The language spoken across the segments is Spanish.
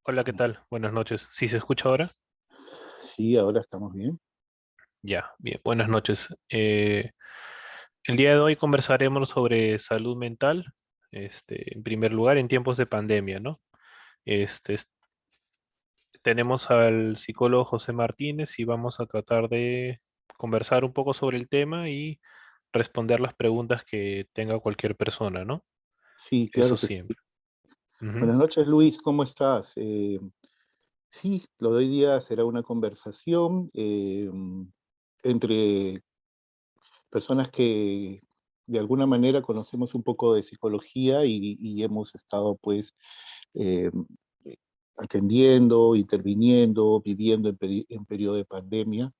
Hola, ¿qué tal? Buenas noches. ¿Sí se escucha ahora? Sí, ahora estamos bien. Ya, bien, buenas noches. El día de hoy conversaremos sobre salud mental, en primer lugar, en tiempos de pandemia, ¿no? Este, es- Tenemos al psicólogo José Martínez y vamos a tratar de conversar un poco sobre el tema y responder las preguntas que tenga cualquier persona, ¿no? Sí, Eso claro que sí. siempre. Ujú. Buenas noches, Luis, ¿cómo estás? Sí, lo de hoy día será una conversación entre personas que de alguna manera conocemos un poco de psicología y hemos estado pues eh, eh, atendiendo, interviniendo, viviendo en periodo de pandemia.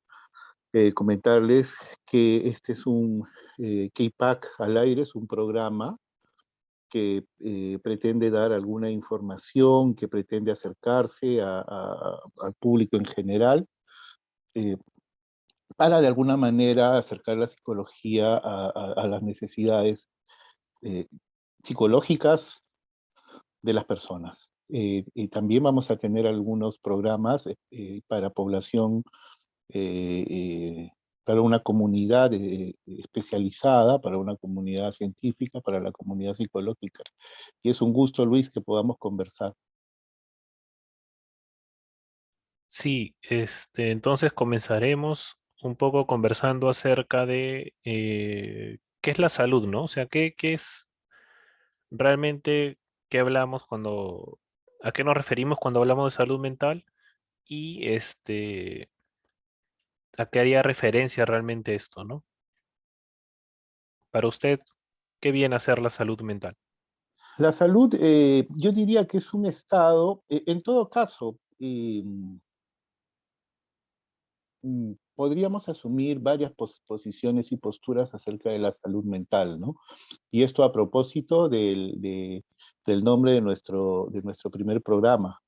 Comentarles que este es un K-PAC al aire, es un programa que pretende dar alguna información, que pretende acercarse al público en general, eh, para de alguna manera acercar la psicología a las necesidades eh, psicológicas de las personas. Y también vamos a tener algunos programas para población eh, eh, para una comunidad especializada, para una comunidad científica, para la comunidad psicológica. Y es un gusto, Luis, que podamos conversar. Sí, entonces comenzaremos un poco conversando acerca de qué es la salud, ¿no? O sea, qué es realmente, qué hablamos a qué nos referimos cuando hablamos de salud mental y a qué haría referencia realmente esto, ¿no? Para usted, ¿qué viene a ser la salud mental? La salud, yo diría que es un estado, en todo caso, podríamos asumir varias posiciones y posturas acerca de la salud mental, ¿no? Y esto a propósito del nombre de nuestro primer programa.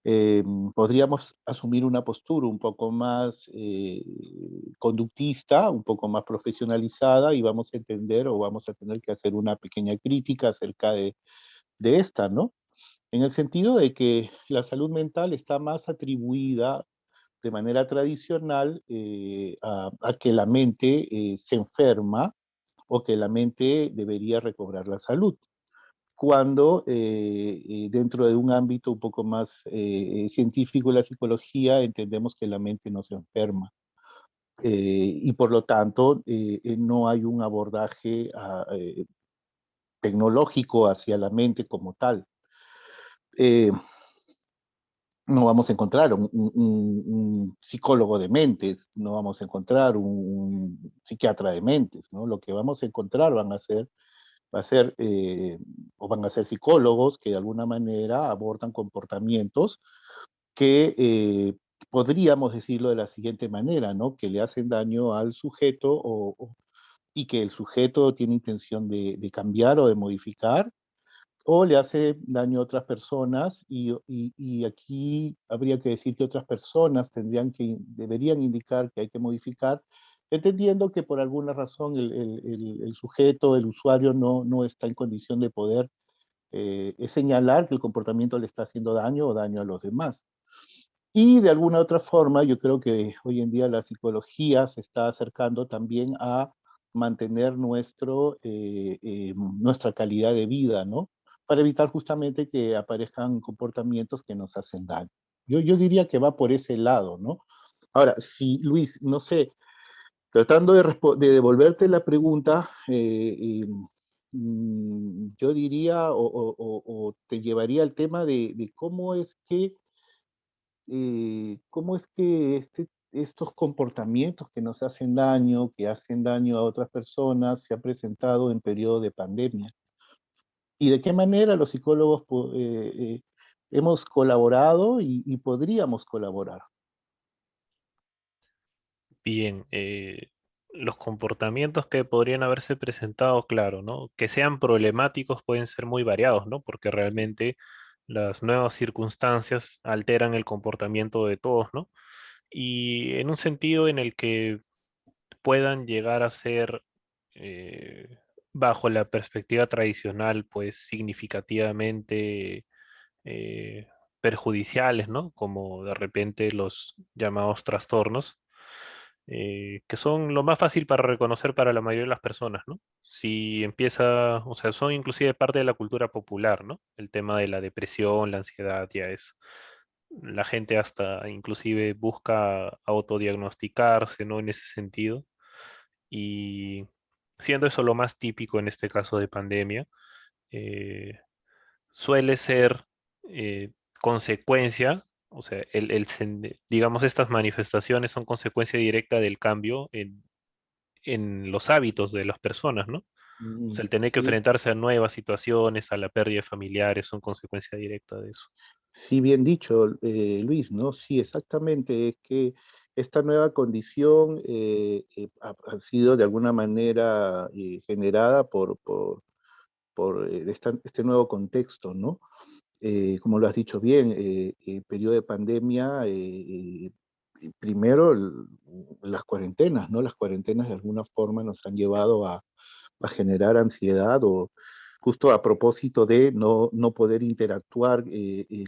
Eh, Podríamos asumir una postura un poco más conductista, un poco más profesionalizada y vamos a entender o vamos a tener que hacer una pequeña crítica acerca de esta, ¿no? En el sentido de que la salud mental está más atribuida de manera tradicional a que la mente se enferma o que la mente debería recobrar la salud, cuando dentro de un ámbito un poco más científico, la psicología, entendemos que la mente no se enferma. Y por lo tanto, no hay un abordaje tecnológico hacia la mente como tal. Eh, no vamos a encontrar un psicólogo de mentes, no vamos a encontrar un psiquiatra de mentes, ¿no? Lo que vamos a encontrar va a ser, o van a ser psicólogos que de alguna manera abordan comportamientos que podríamos decirlo de la siguiente manera, ¿no? Que le hacen daño al sujeto y que el sujeto tiene intención de cambiar o de modificar, o le hace daño a otras personas y aquí habría que decir que otras personas deberían indicar que hay que modificar, entendiendo que por alguna razón el sujeto, el usuario no está en condición de poder señalar que el comportamiento le está haciendo daño o daño a los demás. Y de alguna otra forma, yo creo que hoy en día la psicología se está acercando también a mantener nuestra calidad de vida, ¿no? Para evitar justamente que aparezcan comportamientos que nos hacen daño. Yo diría que va por ese lado, ¿no? Ahora, si Luis, no sé, tratando de devolverte la pregunta, yo diría o te llevaría al tema de cómo es que estos comportamientos que nos hacen daño, que hacen daño a otras personas, se han presentado en periodo de pandemia. Y de qué manera los psicólogos hemos colaborado y podríamos colaborar. Bien, los comportamientos que podrían haberse presentado, claro, ¿no? Que sean problemáticos pueden ser muy variados, ¿no? Porque realmente las nuevas circunstancias alteran el comportamiento de todos, ¿no? Y en un sentido en el que puedan llegar a ser, bajo la perspectiva tradicional, pues significativamente perjudiciales, ¿no? Como de repente los llamados trastornos, que son lo más fácil para reconocer para la mayoría de las personas, ¿no? Si empieza, o sea, son inclusive parte de la cultura popular, ¿no? El tema de la depresión, la ansiedad, ya es. La gente hasta inclusive busca autodiagnosticarse, ¿no? En ese sentido. Y siendo eso lo más típico en este caso de pandemia, eh, suele ser consecuencia, o sea, digamos, estas manifestaciones son consecuencia directa del cambio en los hábitos de las personas, ¿no? O sea, el tener que Sí, enfrentarse a nuevas situaciones, a la pérdida de familiares, son consecuencia directa de eso. sí, bien dicho, Luis, ¿no? Sí, exactamente, es que esta nueva condición ha sido de alguna manera generada por este nuevo contexto, ¿no? Como lo has dicho bien, el periodo de pandemia, primero las cuarentenas, ¿no? Las cuarentenas de alguna forma nos han llevado a generar ansiedad o justo a propósito de no poder interactuar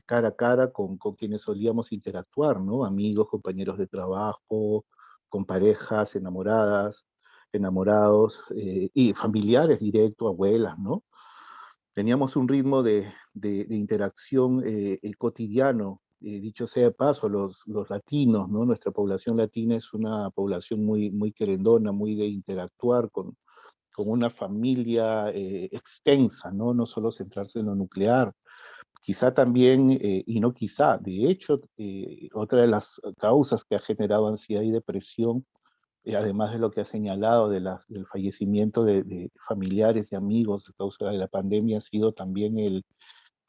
cara a cara con quienes solíamos interactuar, ¿no? Amigos, compañeros de trabajo, con parejas, enamoradas, enamorados y familiares directos, abuelas, ¿no? Teníamos un ritmo de interacción cotidiano. Dicho sea de paso, los latinos, ¿no? Nuestra población latina es una población muy querendona, muy de interactuar con una familia extensa, ¿no? No solo centrarse en lo nuclear. Quizá también, y no quizá, de hecho, otra de las causas que ha generado ansiedad y depresión, además de lo que ha señalado del fallecimiento de familiares y amigos a causa de la pandemia, ha sido también el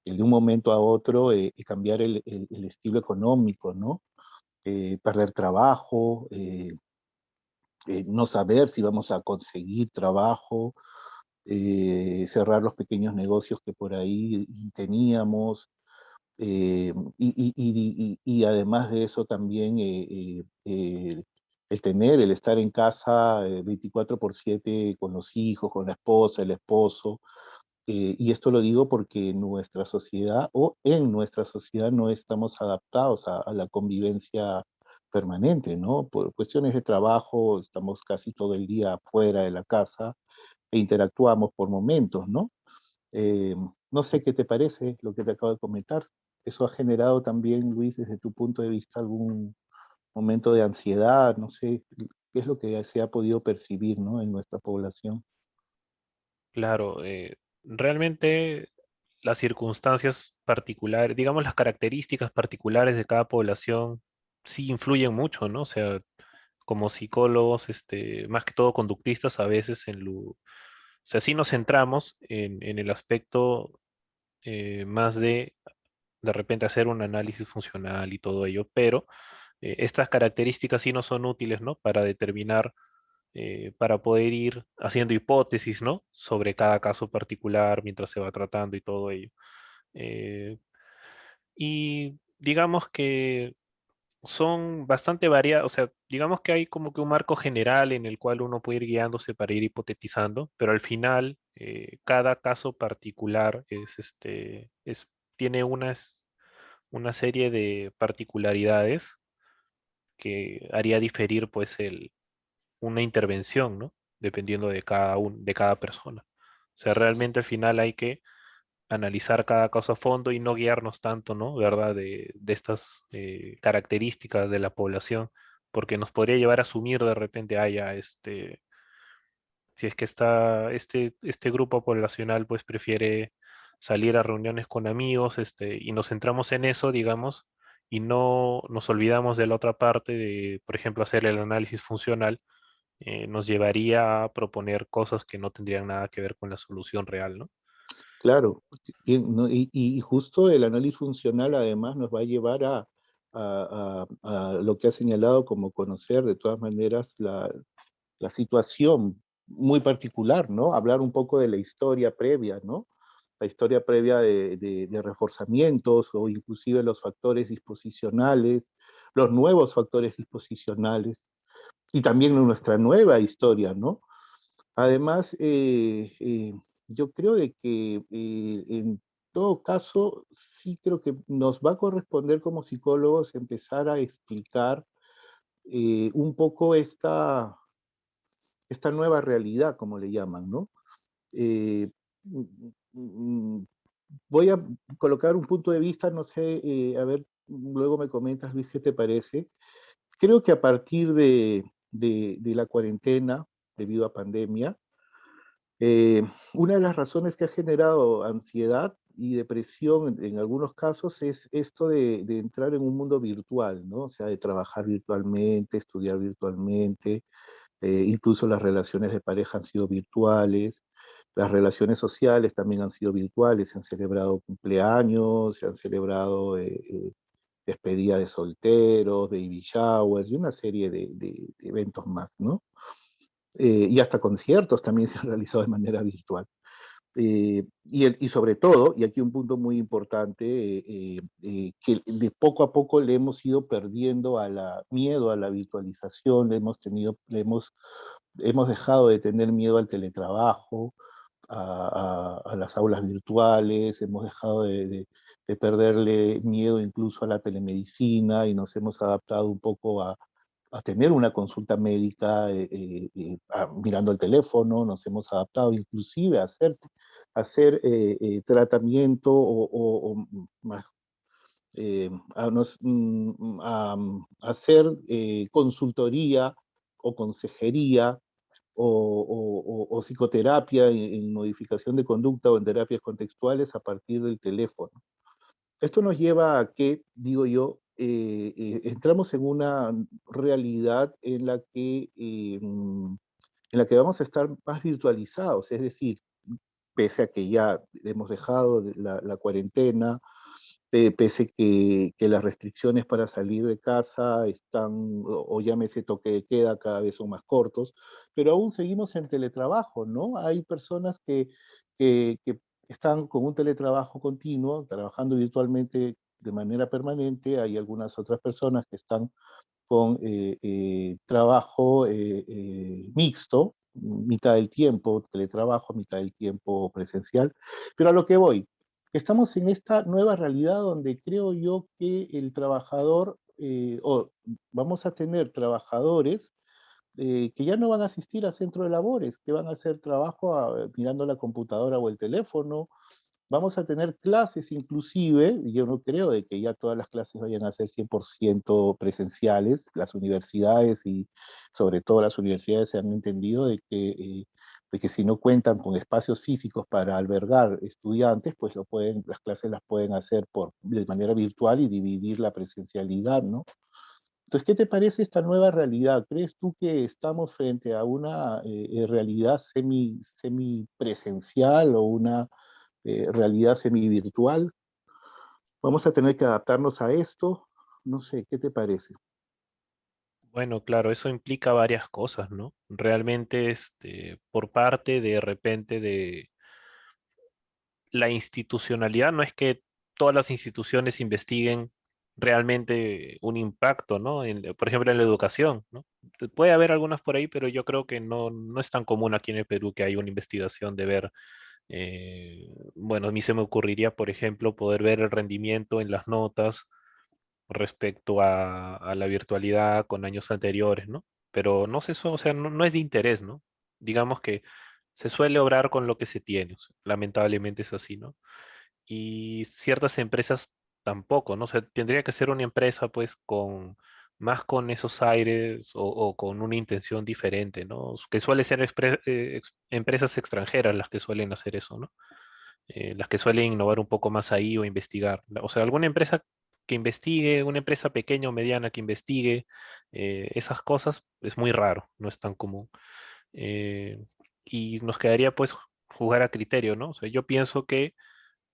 de un momento a otro cambiar el estilo económico, ¿no? Perder trabajo, no saber si vamos a conseguir trabajo, cerrar los pequeños negocios que por ahí teníamos, y además de eso también el tener, el estar en casa 24/7 con los hijos, con la esposa, el esposo, y esto lo digo porque nuestra sociedad o en nuestra sociedad no estamos adaptados a la convivencia permanente, ¿no? Por cuestiones de trabajo estamos casi todo el día fuera de la casa e interactuamos por momentos, ¿no? Eh, no sé qué te parece lo que te acabo de comentar. ¿Eso ha generado también, Luis, desde tu punto de vista, algún momento de ansiedad? No sé, ¿qué es lo que se ha podido percibir, ¿no? En nuestra población? Claro, realmente las circunstancias particulares, digamos las características particulares de cada población sí influyen mucho, ¿no? O sea, como psicólogos, más que todo conductistas, a veces o sea, sí nos centramos en el aspecto más de repente hacer un análisis funcional y todo ello, pero estas características sí no son útiles, ¿no? Para determinar, para poder ir haciendo hipótesis, ¿no? Sobre cada caso particular mientras se va tratando y todo ello. Eh, y digamos que son bastante variados, o sea, digamos que hay como que un marco general en el cual uno puede ir guiándose para ir hipotetizando, pero al final cada caso particular tiene una serie de particularidades que haría diferir pues una intervención, ¿no? Dependiendo de cada persona. O sea, realmente al final hay que analizar cada caso a fondo y no guiarnos tanto, ¿no? ¿Verdad? De estas características de la población, porque nos podría llevar a asumir de repente, si es que este grupo poblacional pues prefiere salir a reuniones con amigos, y nos centramos en eso, digamos, y no nos olvidamos de la otra parte de, por ejemplo, hacer el análisis funcional, nos llevaría a proponer cosas que no tendrían nada que ver con la solución real, ¿no? Claro, bien, ¿no? Y justo el análisis funcional además nos va a llevar a lo que ha señalado como conocer de todas maneras la situación muy particular, ¿no? Hablar un poco de la historia previa, ¿no? La historia previa de reforzamientos o inclusive los factores disposicionales, los nuevos factores disposicionales y también nuestra nueva historia, ¿no? Además, yo creo de que todo caso, sí creo que nos va a corresponder como psicólogos empezar a explicar un poco esta nueva realidad, como le llaman, ¿no? Eh, mm, mm, Voy a colocar un punto de vista, no sé, a ver, luego me comentas, Luis, qué te parece. Creo que a partir de la cuarentena, debido a pandemia, eh, una de las razones que ha generado ansiedad y depresión en algunos casos es esto de entrar en un mundo virtual, ¿no? O sea, de trabajar virtualmente, estudiar virtualmente, incluso las relaciones de pareja han sido virtuales, las relaciones sociales también han sido virtuales, se han celebrado cumpleaños, se han celebrado despedida de solteros, baby showers y una serie de eventos más, ¿no? Y hasta conciertos también se han realizado de manera virtual. Y sobre todo, y aquí un punto muy importante, que de poco a poco le hemos ido perdiendo a la miedo a la virtualización, hemos dejado de tener miedo al teletrabajo, a las aulas virtuales, hemos dejado de perderle miedo incluso a la telemedicina y nos hemos adaptado un poco a tener una consulta médica mirando el teléfono, nos hemos adaptado inclusive hacer tratamiento más, a hacer consultoría o consejería o psicoterapia en modificación de conducta o en terapias contextuales a partir del teléfono. Esto nos lleva a que, digo yo, entramos en una realidad en la que vamos a estar más virtualizados, es decir, pese a que ya hemos dejado la cuarentena, pese que las restricciones para salir de casa están, o llámese toque de queda, cada vez son más cortos, pero aún seguimos en teletrabajo, ¿no? Hay personas que están con un teletrabajo continuo, trabajando virtualmente de manera permanente, hay algunas otras personas que están con trabajo mixto, mitad del tiempo teletrabajo, mitad del tiempo presencial, pero a lo que voy, estamos en esta nueva realidad donde creo yo que el trabajador, o vamos a tener trabajadores que ya no van a asistir a centro de labores, que van a hacer trabajo mirando la computadora o el teléfono. Vamos a tener clases inclusive, y yo no creo de que ya todas las clases vayan a ser 100% presenciales. Las universidades y sobre todo las universidades se han entendido de que si no cuentan con espacios físicos para albergar estudiantes, pues las clases las pueden hacer de manera virtual y dividir la presencialidad, ¿no? Entonces, ¿qué te parece esta nueva realidad? ¿Crees tú que estamos frente a una realidad semi presencial o una realidad semi-virtual? Vamos a tener que adaptarnos a esto. No sé, ¿qué te parece? Bueno, claro, eso implica varias cosas, ¿no? Realmente, por parte de repente de la institucionalidad, no es que todas las instituciones investiguen realmente un impacto, ¿no? Por ejemplo, en la educación, ¿no? Puede haber algunas por ahí, pero yo creo que no es tan común aquí en el Perú que haya una investigación de ver, bueno, a mí se me ocurriría, por ejemplo, poder ver el rendimiento en las notas respecto a la virtualidad con años anteriores, ¿no? Pero no sé, eso, o sea, no es de interés, ¿no? Digamos que se suele obrar con lo que se tiene, o sea, lamentablemente es así, ¿no? Y ciertas empresas tampoco, ¿no? O sea, tendría que ser una empresa, pues, más con esos aires o con una intención diferente, ¿no? Que suele ser empresas extranjeras las que suelen hacer eso, ¿no? Las que suelen innovar un poco más ahí o investigar. O sea, alguna empresa que investigue, una empresa pequeña o mediana que investigue esas cosas es muy raro, no es tan común. Eh, y nos quedaría pues jugar a criterio, ¿no? O sea, yo pienso que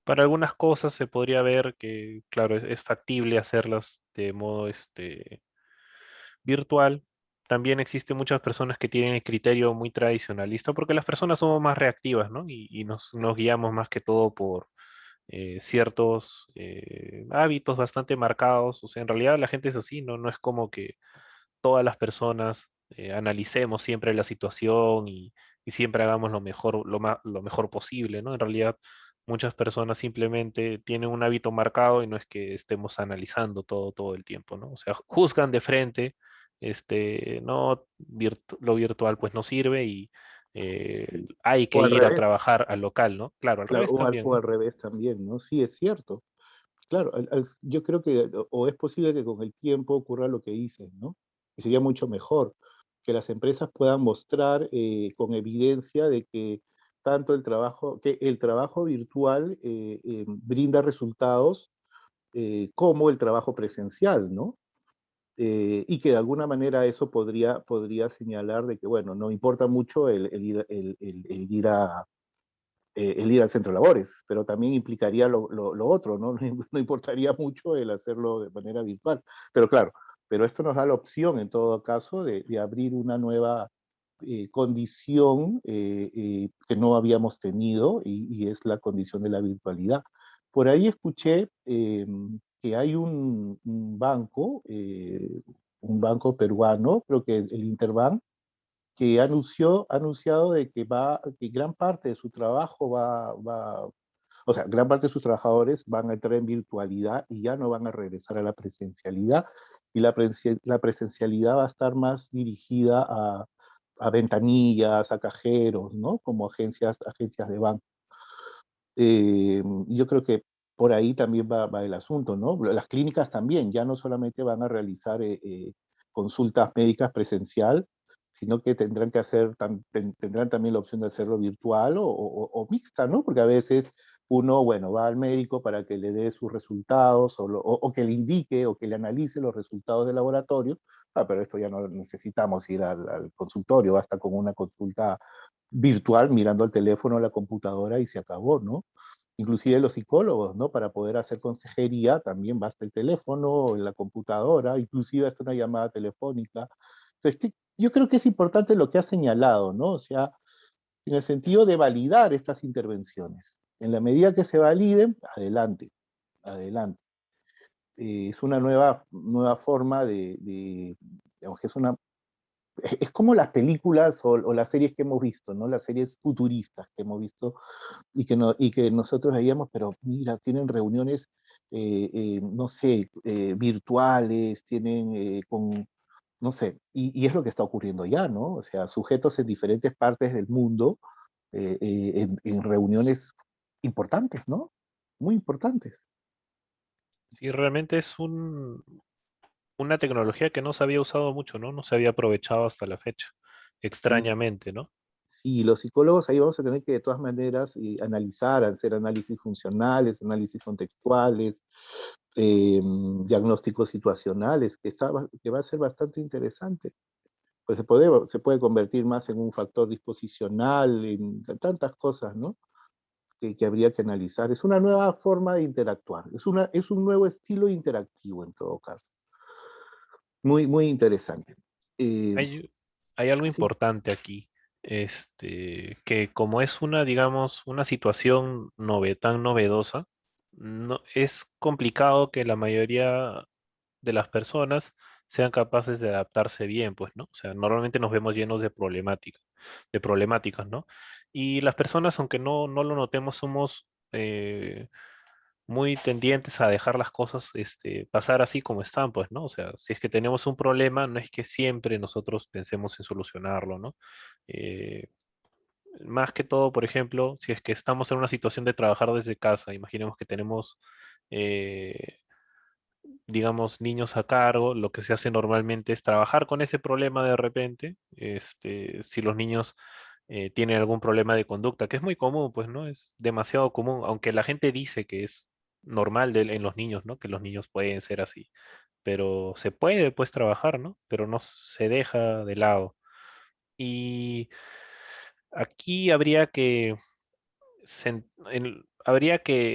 para algunas cosas se podría ver que, claro, es factible hacerlas de modo virtual. También existen muchas personas que tienen el criterio muy tradicionalista porque las personas somos más reactivas, ¿no? Y nos guiamos más que todo por ciertos hábitos bastante marcados. O sea, en realidad la gente es así, ¿no? No es como que todas las personas analicemos siempre la situación y siempre hagamos lo mejor, lo mejor posible, ¿no? En realidad muchas personas simplemente tienen un hábito marcado y no es que estemos analizando todo el tiempo, ¿no? O sea, juzgan de frente, no, lo virtual pues no sirve y Sí. hay que O al ir a revés, trabajar al local, ¿no? Claro, al claro, revés también, o ¿no? al revés también, ¿no? Sí, es cierto. Claro, yo creo que o es posible que con el tiempo ocurra lo que dices, ¿no? Y sería mucho mejor que las empresas puedan mostrar con evidencia de que tanto que el trabajo virtual brinda resultados como el trabajo presencial, ¿no? Y que de alguna manera eso podría señalar de que, bueno, no importa mucho el ir al centro de labores, pero también implicaría lo otro, ¿no? No importaría mucho el hacerlo de manera virtual. Pero claro, pero esto nos da la opción, en todo caso, de abrir una nueva condición que no habíamos tenido y es la condición de la virtualidad. Por ahí escuché que hay un banco peruano, creo que el Interbank, que ha anunciado de que gran parte de su trabajo o sea, gran parte de sus trabajadores van a entrar en virtualidad y ya no van a regresar a la presencialidad, y la presencialidad va a estar más dirigida a ventanillas, a cajeros, ¿no? Como agencias de banco. Yo creo que por ahí también va el asunto, ¿no? Las clínicas también, ya no solamente van a realizar consultas médicas presencial, sino que tendrán que tendrán también la opción de hacerlo virtual o mixta, ¿no? Porque a veces uno, bueno, va al médico para que le dé sus resultados o que le indique o que le analice los resultados del laboratorio. Pero esto ya no necesitamos ir al consultorio, basta con una consulta virtual mirando al teléfono o la computadora y se acabó, ¿no? Inclusive los psicólogos, ¿no? Para poder hacer consejería también basta el teléfono, la computadora, inclusive hasta una llamada telefónica. Entonces, yo creo que es importante lo que ha señalado, ¿no? O sea, en el sentido de validar estas intervenciones. En la medida que se validen, adelante, adelante. Es una nueva forma digamos que es como las películas o las series que hemos visto, ¿no? Las series futuristas que hemos visto y que nosotros veíamos, pero mira, tienen reuniones, no sé, virtuales, tienen no sé, y es lo que está ocurriendo ya, ¿no? O sea, sujetos en diferentes partes del mundo, en reuniones importantes, ¿no? Muy importantes. Sí, realmente es una tecnología que no se había usado mucho, ¿no? No se había aprovechado hasta la fecha, Y extrañamente, ¿no? sí, los psicólogos ahí vamos a tener que de todas maneras analizar, hacer análisis funcionales, análisis contextuales, diagnósticos situacionales, que va a ser bastante interesante. Pues se puede convertir más en un factor disposicional, en tantas cosas, ¿no? Que habría que analizar. Es una nueva forma de interactuar, es un nuevo estilo interactivo en todo caso. Muy, muy interesante. Eh, Hay, hay algo sí, importante aquí, que como es una, digamos, una situación tan novedosa, no, es complicado que la mayoría de las personas sean capaces de adaptarse bien, pues, ¿no? O sea, normalmente nos vemos llenos de problemáticas, ¿no? Y las personas, aunque no lo notemos, somos muy tendientes a dejar las cosas pasar así como están, pues, ¿no? O sea, si es que tenemos un problema, no es que siempre nosotros pensemos en solucionarlo, ¿no? Eh, Más que todo, por ejemplo, si es que estamos en una situación de trabajar desde casa, imaginemos que tenemos, eh, digamos, niños a cargo, lo que se hace normalmente es trabajar con ese problema de repente, si los niños tienen algún problema de conducta, que es muy común, pues, ¿no? Es demasiado común, aunque la gente dice que es normal en los niños, ¿no? Que los niños pueden ser así, pero se puede, pues, trabajar, ¿no? Pero no se deja de lado. Y aquí habría que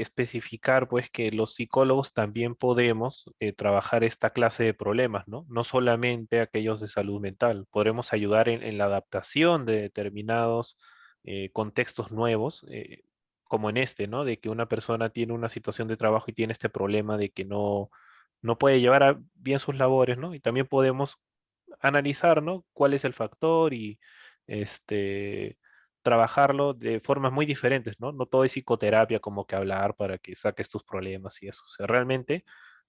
especificar, pues, que los psicólogos también podemos trabajar esta clase de problemas, ¿no? No solamente aquellos de salud mental. Podremos ayudar en la adaptación de determinados contextos nuevos, como en ¿no? De que una persona tiene una situación de trabajo y tiene este problema de que no puede llevar bien sus labores, ¿no? Y también podemos analizar, ¿no? ¿Cuál es el factor y este trabajarlo de formas muy diferentes, ¿no? No todo es psicoterapia como que hablar para que saques tus problemas y eso. O sea, realmente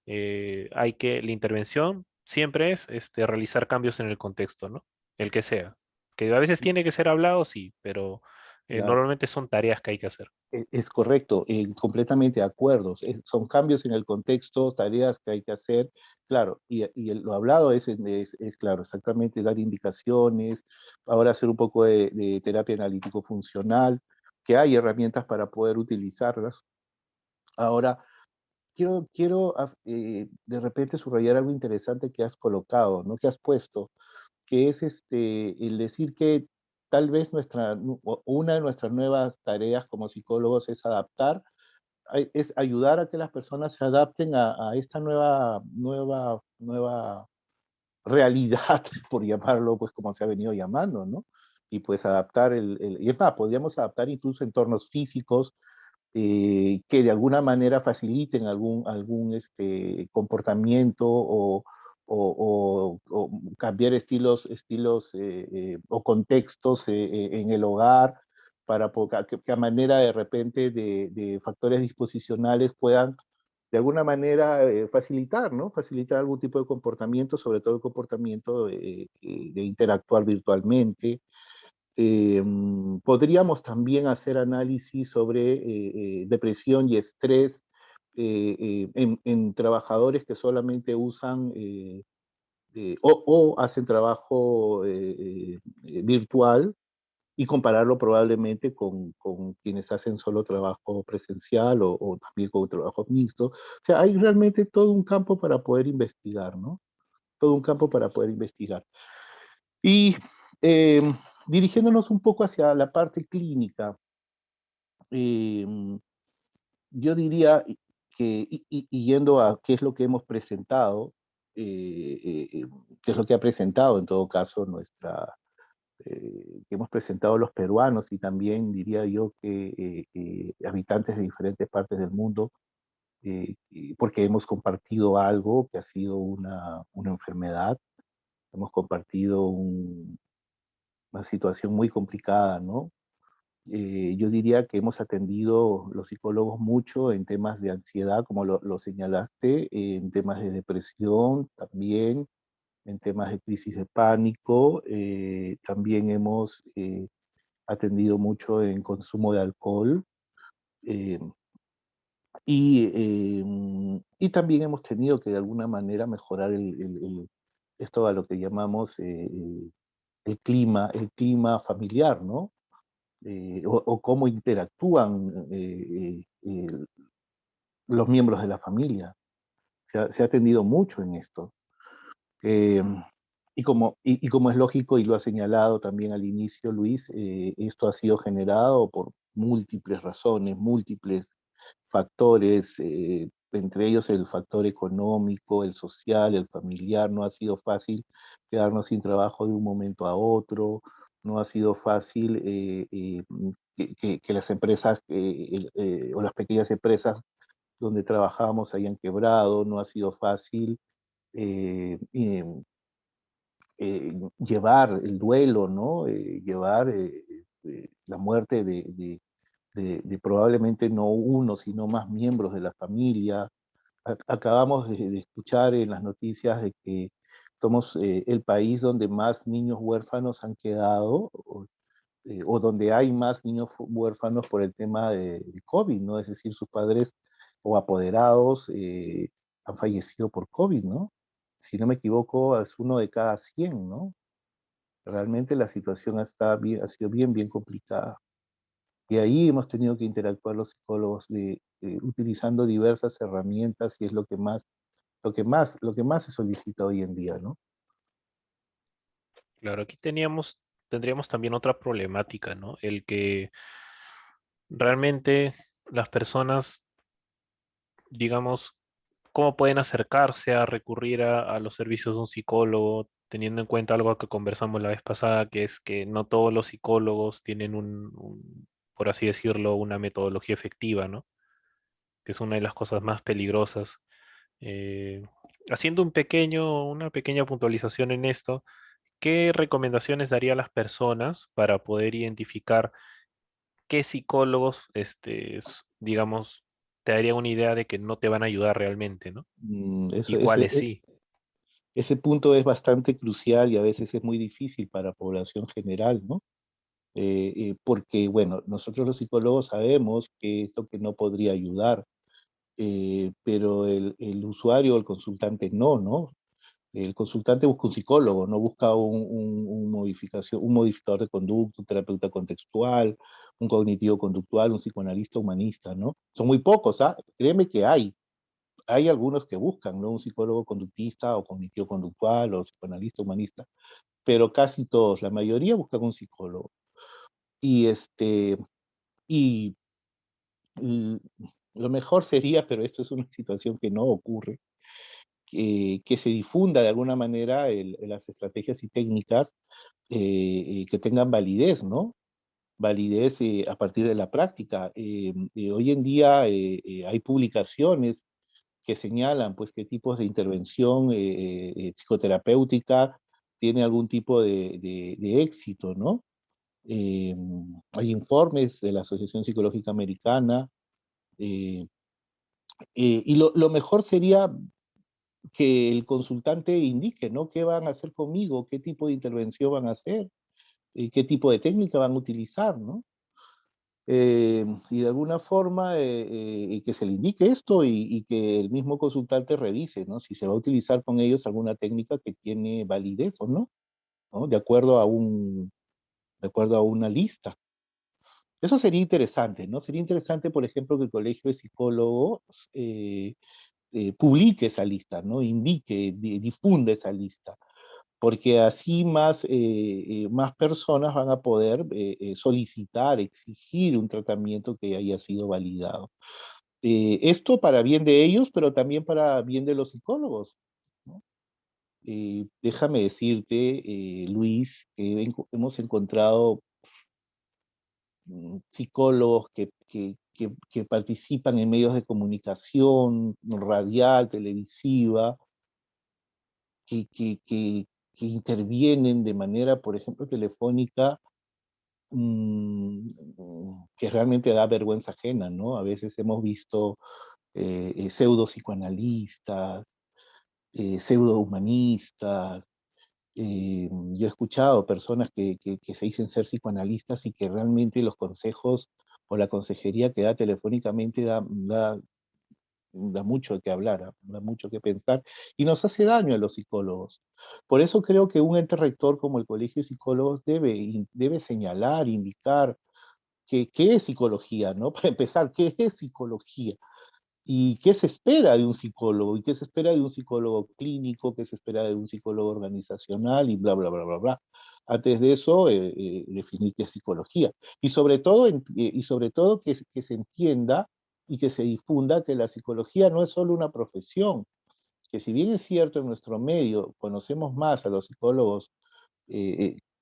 la intervención siempre es realizar cambios en el contexto, ¿no? El que sea. Que a veces tiene que ser hablado, sí, pero Claro. normalmente son tareas que hay que hacer. Es correcto, completamente de acuerdo. Son cambios en el contexto, tareas que hay que hacer, claro, lo hablado es claro, exactamente dar indicaciones, ahora hacer un poco de terapia analítico-funcional, que hay herramientas para poder utilizarlas. Ahora, quiero de repente subrayar algo interesante que has colocado, ¿no? Que has puesto, que es el decir que tal vez una de nuestras nuevas tareas como psicólogos es es ayudar a que las personas se adapten a esta nueva realidad, por llamarlo, pues como se ha venido llamando, ¿no? Y pues adaptar y es más, podríamos adaptar incluso entornos físicos que de alguna manera faciliten algún comportamiento o cambiar o contextos en el hogar que a manera de repente de factores disposicionales puedan de alguna manera facilitar, ¿no? Facilitar algún tipo de comportamiento, sobre todo el comportamiento de interactuar virtualmente. Podríamos también hacer análisis sobre depresión y estrés en trabajadores que solamente usan o hacen trabajo virtual y compararlo probablemente con quienes hacen solo trabajo presencial o también con trabajo mixto. O sea, hay realmente todo un campo para poder investigar, ¿no? Todo un campo para poder investigar. Y eh, dirigiéndonos un poco hacia la parte clínica, eh, yo diría que, y yendo a qué es lo que hemos presentado, qué es lo que ha presentado en todo caso que hemos presentado los peruanos y también diría yo que habitantes de diferentes partes del mundo, porque hemos compartido algo que ha sido una enfermedad, hemos compartido una situación muy complicada, ¿no? Yo diría que hemos atendido los psicólogos mucho en temas de ansiedad, como lo señalaste, en temas de depresión también, en temas de crisis de pánico, también hemos atendido mucho en consumo de alcohol eh, y también hemos tenido que de alguna manera mejorar esto a lo que llamamos el clima familiar, ¿no? O cómo interactúan los miembros de la familia. Se ha atendido mucho en esto. Eh, y como es lógico y lo ha señalado también al inicio Luis, esto ha sido generado por múltiples razones, múltiples factores, entre ellos el factor económico, el social, el familiar. No ha sido fácil quedarnos sin trabajo de un momento a otro, no ha sido fácil que las empresas o las pequeñas empresas donde trabajábamos hayan quebrado, no ha sido fácil eh, eh, llevar el duelo, ¿no? Llevar la muerte de probablemente no uno, sino más miembros de la familia. Acabamos de escuchar en las noticias de que somos el país donde más niños huérfanos han quedado, o donde hay más niños huérfanos por el tema de COVID, ¿no? Es decir, sus padres o apoderados han fallecido por COVID, ¿no? Si no me equivoco, es uno de cada 100, ¿no? Realmente la situación ha sido bien complicada. Y ahí hemos tenido que interactuar los psicólogos utilizando diversas herramientas y es lo que más se solicita hoy en día, ¿no? Claro, aquí tendríamos también otra problemática, ¿no? El que realmente las personas, digamos, cómo pueden acercarse a recurrir a los servicios de un psicólogo, teniendo en cuenta algo que conversamos la vez pasada, que es que no todos los psicólogos tienen por así decirlo, una metodología efectiva, ¿no? Que es una de las cosas más peligrosas. Eh, Haciendo una pequeña puntualización en esto, ¿qué recomendaciones daría a las personas para poder identificar qué psicólogos, digamos, te darían una idea de que no te van a ayudar realmente, ¿no? Y Eso, cuáles sí. ese punto es bastante crucial y a veces es muy difícil para población general, ¿no? Porque, bueno, nosotros los psicólogos sabemos que esto que no podría ayudar, pero el usuario o el consultante no, ¿no? El consultante busca un psicólogo, no busca un modificador de conducta, un terapeuta contextual, un cognitivo conductual, un psicoanalista humanista, ¿no? Son muy pocos, ¿ah? Créeme que hay algunos que buscan, ¿no? Un psicólogo conductista o cognitivo conductual o psicoanalista humanista, pero casi todos, la mayoría buscan un psicólogo. Y y, y lo mejor sería, pero esto es una situación que no ocurre, que se difunda de alguna manera las estrategias y técnicas que tengan validez, ¿no? Validez a partir de la práctica. Hoy en día hay publicaciones que señalan pues qué tipos de intervención psicoterapéutica tiene algún tipo de éxito, ¿no? Eh, Hay informes de la Asociación Psicológica Americana eh, y lo mejor sería que el consultante indique, ¿no? ¿Qué van a hacer conmigo? ¿Qué tipo de intervención van a hacer? ¿Qué tipo de técnica van a utilizar, ¿no? Y de alguna forma que se le indique esto y que el mismo consultante revise, ¿no? Si se va a utilizar con ellos alguna técnica que tiene validez o no, ¿no? De acuerdo a una lista. Eso sería interesante, ¿no? Sería interesante, por ejemplo, que el Colegio de Psicólogos publique esa lista, ¿no? Indique, difunda esa lista, porque así más personas van a poder solicitar, exigir un tratamiento que haya sido validado. Esto para bien de ellos, pero también para bien de los psicólogos, ¿no? Déjame decirte, Luis, que hemos encontrado psicólogos que participan en medios de comunicación, radial, televisiva, que, que, que, que intervienen de manera, por ejemplo, telefónica, que realmente da vergüenza ajena, ¿no? A veces hemos visto pseudo psicoanalistas, pseudo humanistas. Yo he escuchado personas que se dicen ser psicoanalistas y que realmente los consejos o la consejería que da telefónicamente da mucho que hablar, da mucho que pensar y nos hace daño a los psicólogos. Por eso creo que un ente rector como el Colegio de Psicólogos debe señalar, indicar qué es psicología, ¿no? Para empezar, ¿qué es psicología? ¿Y qué se espera de un psicólogo? ¿Y qué se espera de un psicólogo clínico? ¿Qué se espera de un psicólogo organizacional? Y bla, bla, bla, bla, bla. Antes de eso, definir qué es psicología. Y sobre todo que se entienda y que se difunda que la psicología no es solo una profesión, que si bien es cierto en nuestro medio conocemos más a los psicólogos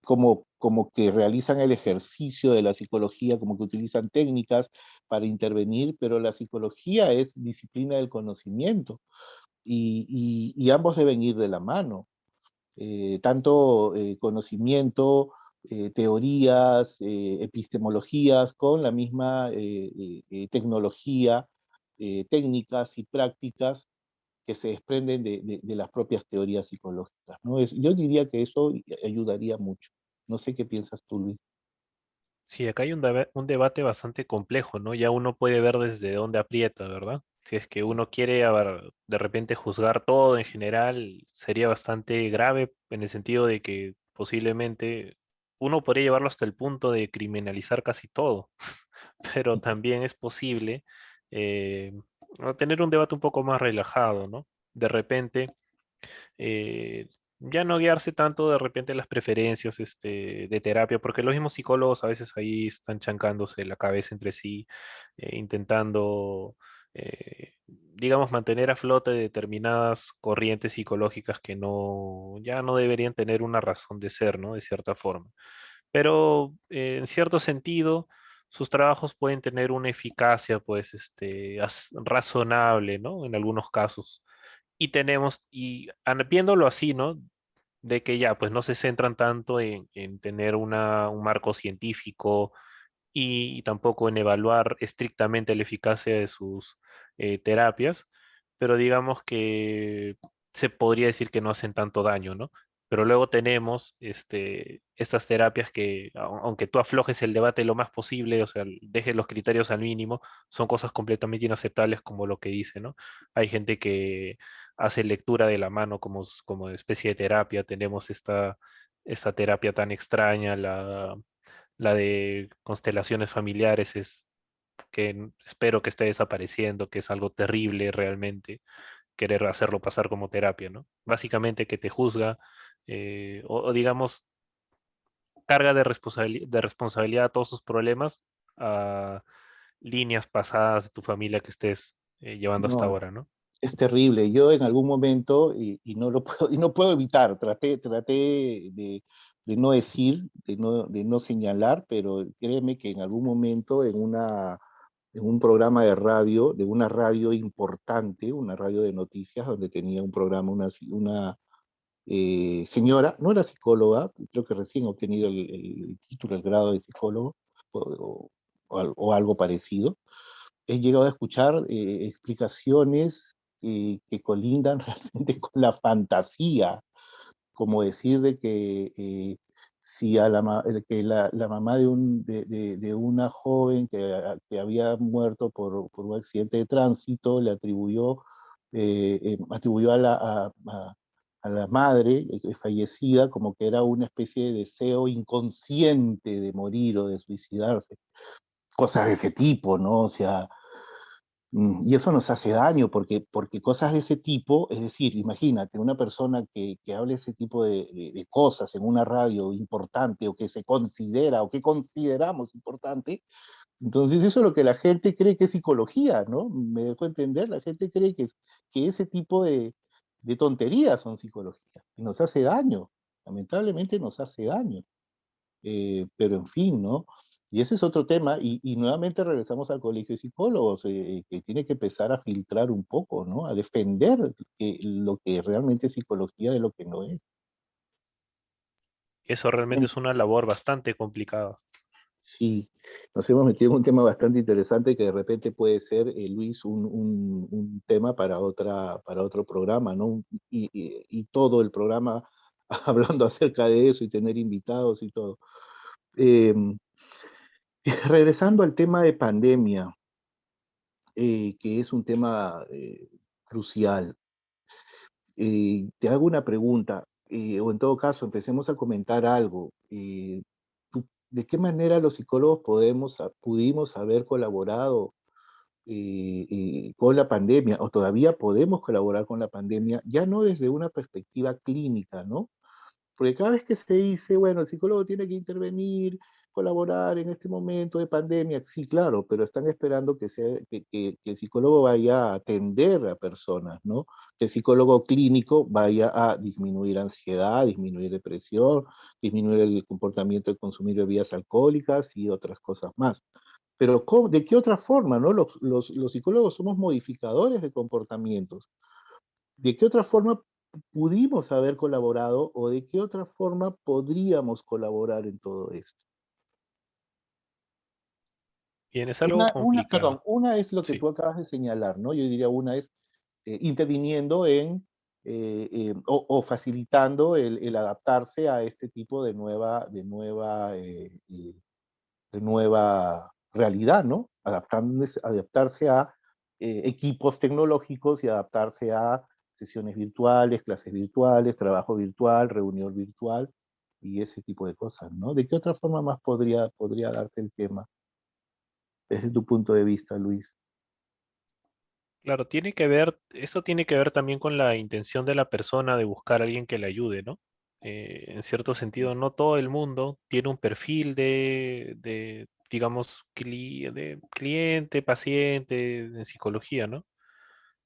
como que realizan el ejercicio de la psicología, como que utilizan técnicas para intervenir, pero la psicología es disciplina del conocimiento y ambos deben ir de la mano. Tanto conocimiento, teorías, epistemologías, con la misma tecnología, técnicas y prácticas que se desprenden de las propias teorías psicológicas, ¿no? Yo diría que eso ayudaría mucho. No sé qué piensas tú, Luis. Sí, acá hay un debate bastante complejo, ¿no? Ya uno puede ver desde dónde aprieta, ¿verdad? Si es que uno quiere de repente juzgar todo en general, sería bastante grave en el sentido de que posiblemente uno podría llevarlo hasta el punto de criminalizar casi todo, pero también es posible eh, tener un debate un poco más relajado, ¿no? De repente eh, ya no guiarse tanto de repente las preferencias de terapia, porque los mismos psicólogos a veces ahí están chancándose la cabeza entre sí, intentando, digamos, mantener a flote determinadas corrientes psicológicas que ya no deberían tener una razón de ser, ¿no? De cierta forma. Pero en cierto sentido, sus trabajos pueden tener una eficacia, pues, razonable, ¿no? En algunos casos. Y viéndolo así, ¿no? de que ya, pues no se centran tanto en tener un marco científico y tampoco en evaluar estrictamente la eficacia de sus terapias, pero digamos que se podría decir que no hacen tanto daño, ¿no? Pero luego tenemos estas terapias que, aunque tú aflojes el debate lo más posible, o sea, dejes los criterios al mínimo, son cosas completamente inaceptables como lo que dice, ¿no? Hay gente que hace lectura de la mano como especie de terapia, tenemos esta terapia tan extraña, la de constelaciones familiares es espero que esté desapareciendo, que es algo terrible realmente, querer hacerlo pasar como terapia, ¿no? Básicamente que te juzga o digamos carga de responsabilidad a todos sus problemas a líneas pasadas de tu familia que estés llevando hasta No, ahora, ¿no? es terrible. Yo en algún momento, y no lo puedo, y no puedo evitar, traté de no decir, de no señalar, pero créeme que en algún momento en un programa de radio, de una radio importante, una radio de noticias, donde tenía un programa, una señora, no era psicóloga, creo que recién obtenido el título, el grado de psicólogo, o algo parecido. He llegado a escuchar explicaciones que colindan realmente con la fantasía, como decir de que si a que la mamá de una joven que había muerto por un accidente de tránsito le atribuyó a la madre fallecida como que era una especie de deseo inconsciente de morir o de suicidarse, cosas de ese tipo, ¿no? O sea, y eso nos hace daño, porque cosas de ese tipo, es decir, imagínate, una persona que hable ese tipo de cosas en una radio importante o que se considera o que consideramos importante, entonces eso es lo que la gente cree que es psicología, ¿no? Me dejo entender, la gente cree que ese tipo de tonterías son psicología y nos hace daño, lamentablemente nos hace daño. Pero en fin, ¿no? Y ese es otro tema, y nuevamente regresamos al colegio de psicólogos, que tiene que empezar a filtrar un poco, ¿no? A defender lo que realmente es psicología de lo que no es. Eso realmente es una labor bastante complicada. Sí, nos hemos metido en un tema bastante interesante que de repente puede ser, Luis, un tema para otro programa, ¿no? Y todo el programa hablando acerca de eso y tener invitados y todo. Eh, Regresando al tema de pandemia, que es un tema crucial. Te hago una pregunta, o en todo caso, empecemos a comentar algo. ¿De qué manera los psicólogos pudimos haber colaborado con la pandemia, o todavía podemos colaborar con la pandemia, ya no desde una perspectiva clínica, ¿no? Porque cada vez que se dice, bueno, el psicólogo tiene que intervenir, colaborar en este momento de pandemia, sí, claro, pero están esperando que el psicólogo vaya a atender a personas, ¿no? Que el psicólogo clínico vaya a disminuir ansiedad, disminuir depresión, disminuir el comportamiento de consumir bebidas alcohólicas y otras cosas más. Pero ¿de qué otra forma, no? Los psicólogos somos modificadores de comportamientos. ¿De qué otra forma pudimos haber colaborado o de qué otra forma podríamos colaborar en todo esto? Bien, es algo Perdón, complicado. una es lo que Sí. tú acabas de señalar, ¿no? Yo diría una es interviniendo en o facilitando el adaptarse a este tipo de nueva realidad, ¿no? Adaptarse a equipos tecnológicos y adaptarse a sesiones virtuales, clases virtuales, trabajo virtual, reunión virtual y ese tipo de cosas, ¿no? ¿De qué otra forma más podría darse el tema desde tu punto de vista, Luis? Claro, esto tiene que ver también con la intención de la persona de buscar a alguien que le ayude, ¿no? En cierto sentido, no todo el mundo tiene un perfil digamos, de cliente, paciente en psicología, ¿no?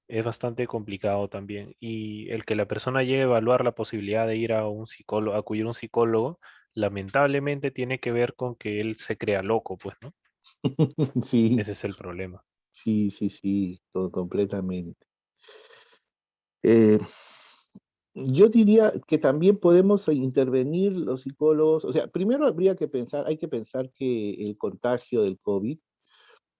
Es bastante complicado también. Y el que la persona llegue a evaluar la posibilidad de ir a un psicólogo, acudir a un psicólogo, lamentablemente tiene que ver con que él se crea loco, pues, ¿no? Sí, Ese es el problema. sí, sí, sí, todo completamente. Eh, Yo diría que también podemos intervenir los psicólogos, o sea, primero habría que pensar, hay que pensar que el contagio del COVID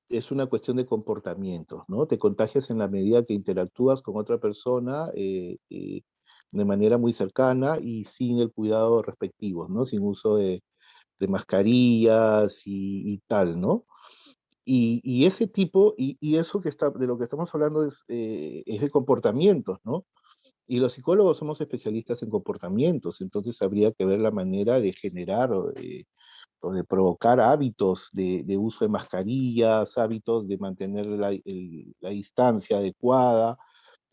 es una cuestión de comportamientos, ¿no? Te contagias en la medida que interactúas con otra persona de manera muy cercana y sin el cuidado respectivo, ¿no? Sin uso de mascarillas y tal, ¿no? Y ese tipo, y eso que está, de lo que estamos hablando es de comportamientos, ¿no? Y los psicólogos somos especialistas en comportamientos, entonces habría que ver la manera de generar o de provocar hábitos de uso de mascarillas, hábitos de mantener la distancia adecuada,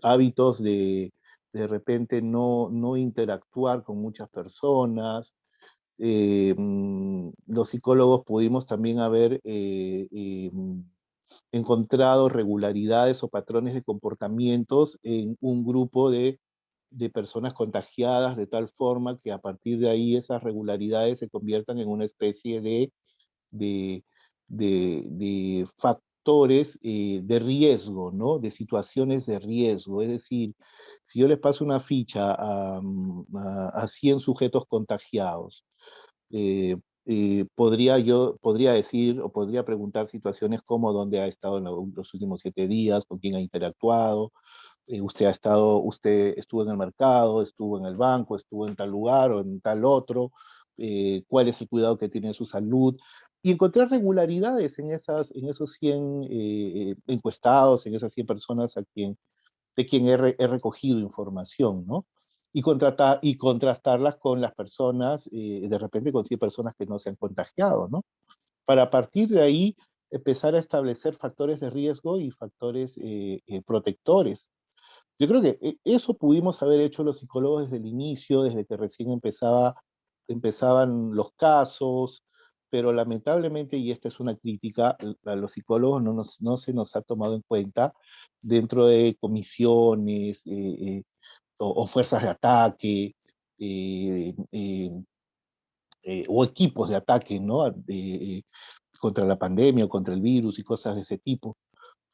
hábitos de repente no interactuar con muchas personas. Los psicólogos pudimos también haber encontrado regularidades o patrones de comportamientos en un grupo de personas contagiadas de tal forma que a partir de ahí esas regularidades se conviertan en una especie de, de factores de riesgo, ¿no? De situaciones de riesgo. Es decir, si yo les paso una ficha a 100 sujetos contagiados, eh, podría decir o podría preguntar situaciones como dónde ha estado en los últimos 7 días, con quién ha interactuado, usted estuvo en el mercado, estuvo en el banco, estuvo en tal lugar o en tal otro, cuál es el cuidado que tiene de su salud, y encontrar regularidades en esos 100 encuestados, en esas 100 personas de quien he recogido información, ¿no? Y contrastarlas con las personas, de repente con 100 personas que no se han contagiado, ¿no? Para a partir de ahí empezar a establecer factores de riesgo y factores protectores. Yo creo que eso pudimos haber hecho los psicólogos desde el inicio, desde que recién empezaban los casos, pero lamentablemente, y esta es una crítica, a los psicólogos no se nos ha tomado en cuenta dentro de comisiones o fuerzas de ataque eh, eh, o equipos de ataque, ¿no? Contra la pandemia o contra el virus y cosas de ese tipo.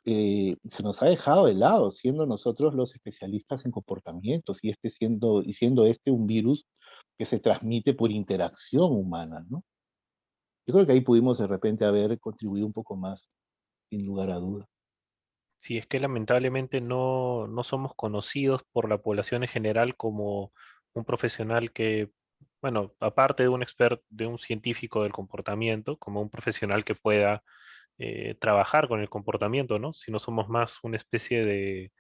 Se nos ha dejado de lado, siendo nosotros los especialistas en comportamientos y siendo este un virus que se transmite por interacción humana, ¿no? Yo creo que ahí pudimos de repente haber contribuido un poco más, sin lugar a dudas. Si es que lamentablemente no somos conocidos por la población en general como un profesional que, bueno, aparte de un experto, de un científico del comportamiento, como un profesional que pueda trabajar con el comportamiento, ¿no? Si no somos más una especie de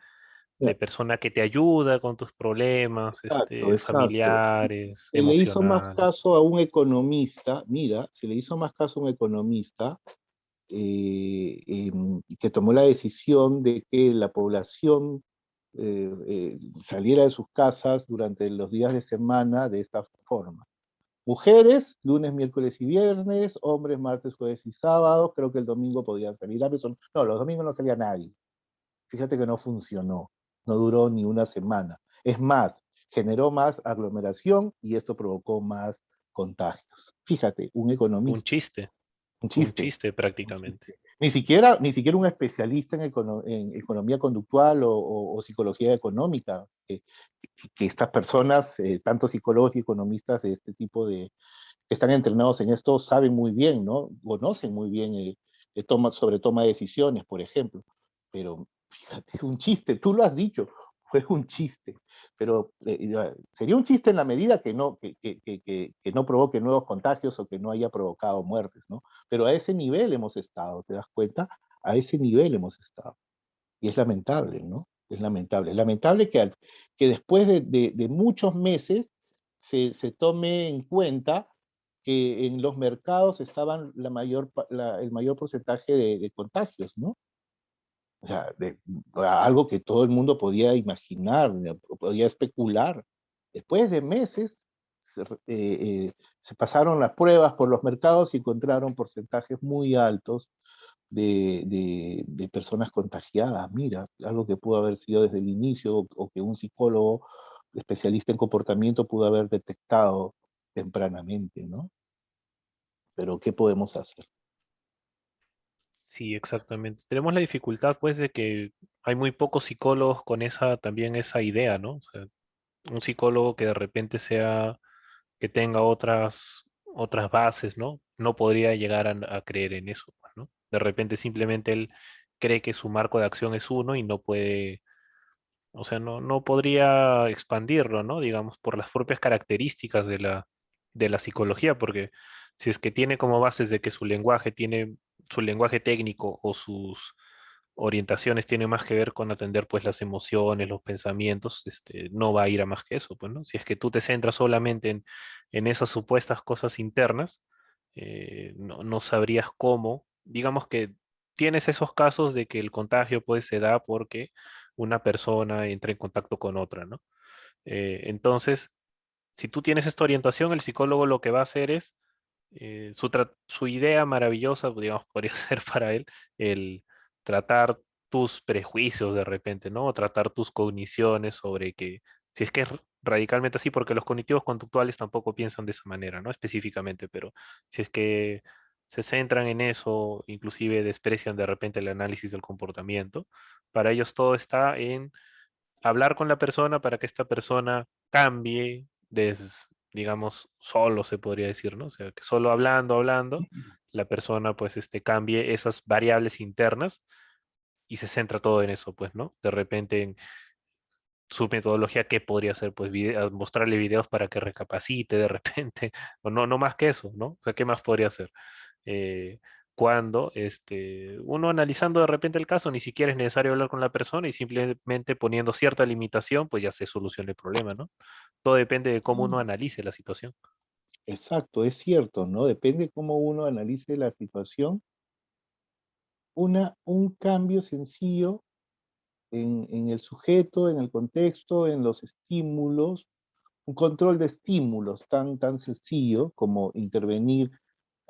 Ya, persona que te ayuda con tus problemas, exacto, exacto. familiares, Se le hizo más emocionales. caso a un economista, mira, se le hizo más caso a un economista que tomó la decisión de que la población saliera de sus casas durante los días de semana de esta forma. Mujeres, lunes, miércoles y viernes, hombres, martes, jueves y sábados, creo que el domingo podían salir. No, los domingos no salía nadie. Fíjate que no funcionó, no duró ni una semana. Es más, generó más aglomeración y esto provocó más contagios. Fíjate, un Un economista, chiste, un un chiste, chiste un prácticamente. chiste. Ni siquiera un especialista en economía conductual o psicología económica, que estas personas, tanto psicólogos y economistas de este tipo que están entrenados en esto, saben muy bien, ¿no? Conocen muy bien sobre toma de decisiones, por ejemplo. Pero fíjate, un chiste, tú lo has dicho, fue un chiste. Pero sería un chiste en la medida que no provoque nuevos contagios o que no haya provocado muertes, ¿no? Pero a ese nivel hemos estado, ¿te das cuenta? A ese nivel hemos estado. Y es lamentable, ¿no? Es lamentable. Lamentable que después de muchos meses se tome en cuenta que en los mercados estaban el mayor porcentaje de contagios, ¿no? O sea, algo que todo el mundo podía imaginar, podía especular. Después de meses se pasaron las pruebas por los mercados y encontraron porcentajes muy altos de personas contagiadas. Mira, algo que pudo haber sido desde el inicio o que un psicólogo especialista en comportamiento pudo haber detectado tempranamente, ¿no? Pero ¿qué podemos hacer? Sí, exactamente. Tenemos la dificultad, pues, de que hay muy pocos psicólogos con esa, también esa idea, ¿no? O sea, un psicólogo que de repente sea, que tenga otras bases, ¿no? No podría llegar a creer en eso, pues, ¿no? De repente simplemente él cree que su marco de acción es uno y no puede, o sea, no podría expandirlo, ¿no? Digamos, por las propias características de la psicología, porque si es que tiene como bases de que su lenguaje técnico o sus orientaciones tienen más que ver con atender pues las emociones, los pensamientos, no va a ir a más que eso, pues, ¿no? Si es que tú te centras solamente en esas supuestas cosas internas, no sabrías cómo, digamos que tienes esos casos de que el contagio pues se da porque una persona entra en contacto con otra, ¿no? Entonces, si tú tienes esta orientación, el psicólogo lo que va a hacer es, su idea maravillosa, digamos, podría ser para él, el tratar tus prejuicios de repente, ¿no? O tratar tus cogniciones sobre que, si es que es radicalmente así, porque los cognitivos conductuales tampoco piensan de esa manera, ¿no? Específicamente, pero si es que se centran en eso, inclusive desprecian de repente el análisis del comportamiento, para ellos todo está en hablar con la persona para que esta persona cambie, digamos, solo se podría decir, ¿no? O sea, que solo hablando, la persona pues cambie esas variables internas y se centra todo en eso, pues, ¿no? De repente en su metodología, ¿qué podría ser? Pues mostrarle videos para que recapacite de repente, o no más que eso, ¿no? O sea, ¿qué más podría hacer? eh, Cuando uno analizando de repente el caso, ni siquiera es necesario hablar con la persona y simplemente poniendo cierta limitación, pues ya se soluciona el problema, ¿no? Todo depende de cómo uno analice la situación. Exacto, es cierto, ¿no? Depende cómo uno analice la situación. Un cambio sencillo en el sujeto, en el contexto, en los estímulos, un control de estímulos tan sencillo como intervenir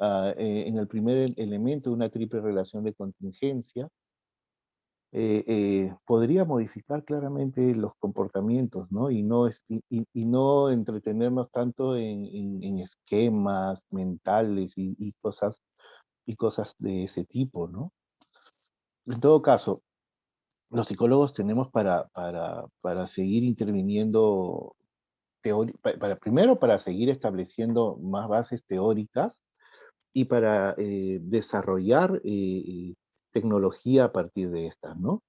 en el primer elemento de una triple relación de contingencia, podría modificar claramente los comportamientos, ¿no? Y no entretenernos tanto en esquemas mentales y cosas de ese tipo, ¿no? En todo caso, los psicólogos tenemos para seguir interviniendo, primero para seguir estableciendo más bases teóricas y para desarrollar tecnología a partir de estas, ¿no?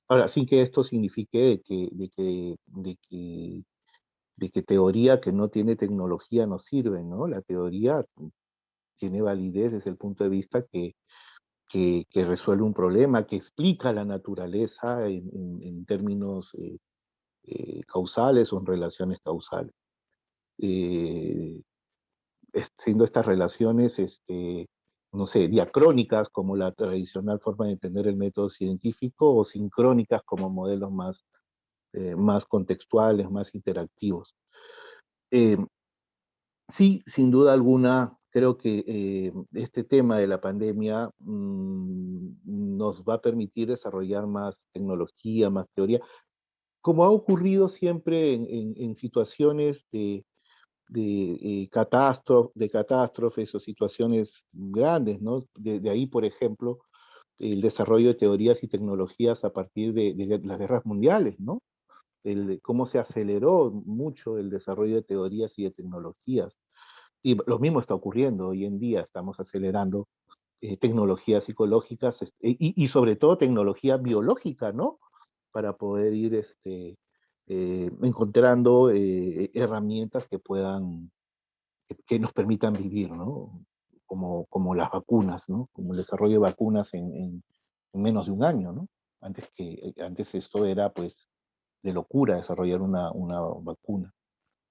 Ahora, sin que esto signifique de que teoría que no tiene tecnología no sirve, ¿no? La teoría tiene validez desde el punto de vista que resuelve un problema, que explica la naturaleza en términos causales o en relaciones causales. Eh, Siendo estas relaciones, no sé, diacrónicas como la tradicional forma de entender el método científico o sincrónicas como modelos más contextuales, más interactivos. Eh, sí, sin duda alguna, creo que este tema de la pandemia nos va a permitir desarrollar más tecnología, más teoría, como ha ocurrido siempre en situaciones de catástrofes o situaciones grandes, ¿no? De ahí, por ejemplo, el desarrollo de teorías y tecnologías a partir de las guerras mundiales, ¿no? Cómo se aceleró mucho el desarrollo de teorías y de tecnologías. Y lo mismo está ocurriendo hoy en día, estamos acelerando tecnologías psicológicas y sobre todo tecnología biológica, ¿no? Para poder ir encontrando herramientas que nos permitan vivir, ¿no? Como las vacunas, ¿no? Como el desarrollo de vacunas en menos de un año, ¿no? Antes esto era, pues, de locura desarrollar una vacuna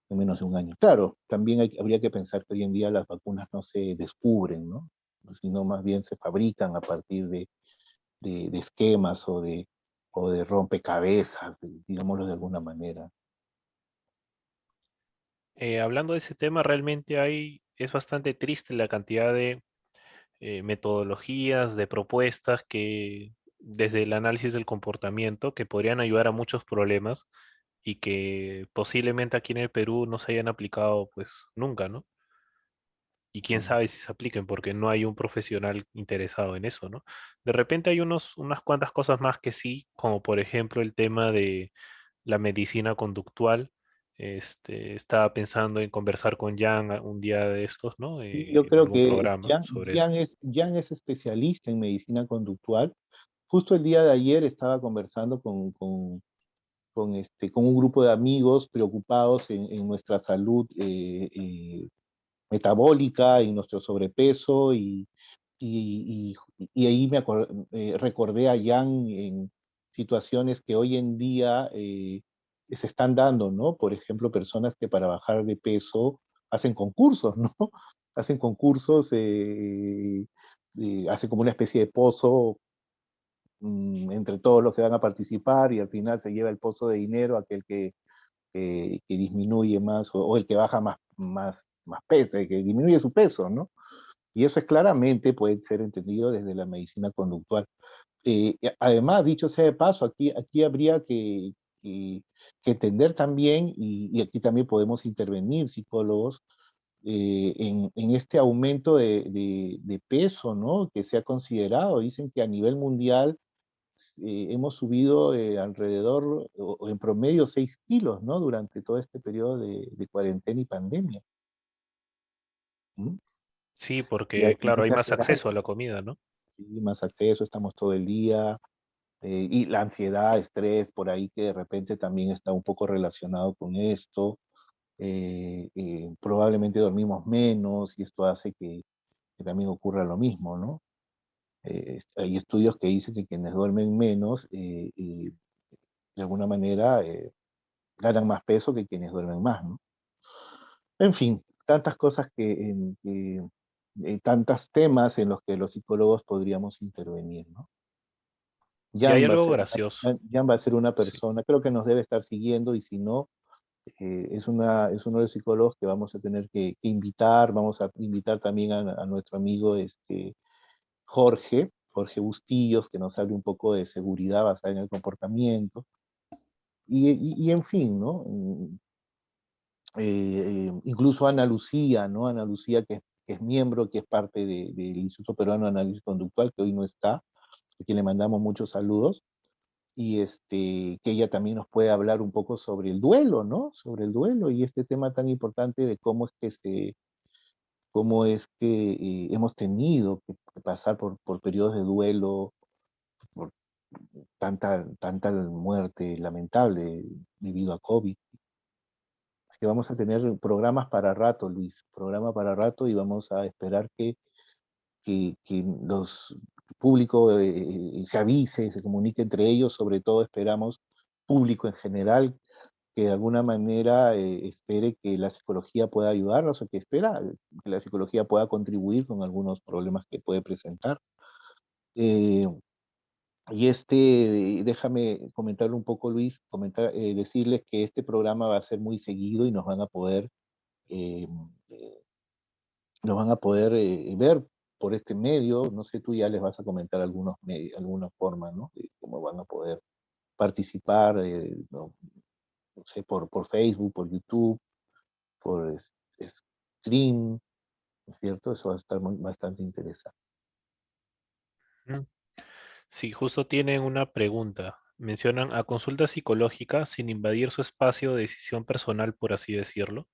en menos de un año. Claro, también habría que pensar que hoy en día las vacunas no se descubren, ¿no? Sino más bien se fabrican a partir de esquemas o de rompecabezas, digámoslo de alguna manera. Hablando de ese tema, realmente es bastante triste la cantidad de metodologías, de propuestas que desde el análisis del comportamiento que podrían ayudar a muchos problemas y que posiblemente aquí en el Perú no se hayan aplicado pues nunca, ¿no? Y quién Mm. sabe si se apliquen porque no hay un profesional interesado en eso, ¿no? De repente hay unas cuantas cosas más que sí, como por ejemplo el tema de la medicina conductual, Estaba pensando en conversar con Jan un día de estos, ¿no? Y yo En creo algún que programa sobre eso. Jan es especialista en medicina conductual. Justo el día de ayer estaba conversando con un grupo de amigos preocupados en nuestra salud metabólica y nuestro sobrepeso y ahí recordé a Jan en situaciones que hoy en día se están dando, ¿no? Por ejemplo, personas que para bajar de peso hacen concursos, ¿no? Hacen concursos, hacen como una especie de pozo entre todos los que van a participar y al final se lleva el pozo de dinero aquel que disminuye más o el que baja más peso, el que disminuye su peso, ¿no? Y eso es claramente puede ser entendido desde la medicina conductual. Además, dicho sea de paso, aquí habría que entender también, y aquí también podemos intervenir psicólogos, en este aumento de peso, ¿no? Que se ha considerado. Dicen que a nivel mundial hemos subido alrededor, o en promedio, 6 kilos, ¿no? Durante todo este periodo de cuarentena y pandemia. ¿Mm? Sí, Y porque claro, hay hay que más hacer acceso a algo, la comida, ¿no? ¿sí? Más acceso, estamos todo el día, y la ansiedad, estrés, por ahí que de repente también está un poco relacionado con esto. Probablemente dormimos menos y esto hace que también ocurra lo mismo, ¿no? Hay estudios que dicen que quienes duermen menos, de alguna manera, ganan más peso que quienes duermen más, ¿no? En fin, tantas cosas tantos temas en los que los psicólogos podríamos intervenir, ¿no? Y hay algo gracioso, Jan va a ser una sí. persona, creo que nos debe estar siguiendo y si no, es uno de los psicólogos que vamos a tener que invitar, vamos a invitar también a nuestro amigo Jorge Bustillos, que nos hable un poco de seguridad basada en el comportamiento, y en fin, ¿no? Incluso Ana Lucía, ¿no? Ana Lucía, que es miembro, que es parte del Instituto Peruano de Análisis Conductual, que hoy no está, a quien le mandamos muchos saludos, y que ella también nos puede hablar un poco sobre el duelo, ¿no? Sobre el duelo y este tema tan importante de cómo es que hemos tenido que pasar por periodos de duelo, por tanta muerte lamentable debido a COVID. Así que vamos a tener programas para rato, Luis, programa para rato y vamos a esperar que los público se avise, se comunique entre ellos, sobre todo esperamos público en general que de alguna manera espere que la psicología pueda ayudarnos o que espera que la psicología pueda contribuir con algunos problemas que puede presentar. Eh, déjame comentar un poco, Luis, decirles que este programa va a ser muy seguido y eh, eh, nos van a poder ver por este medio. No sé, tú ya les vas a comentar alguna forma, ¿no? De cómo van a poder participar, no sé, por Facebook, por YouTube, por stream, ¿no es cierto? Eso va a estar bastante interesante. Mm. Sí, justo tienen una pregunta. Mencionan a consulta psicológica sin invadir su espacio de decisión personal, por así decirlo.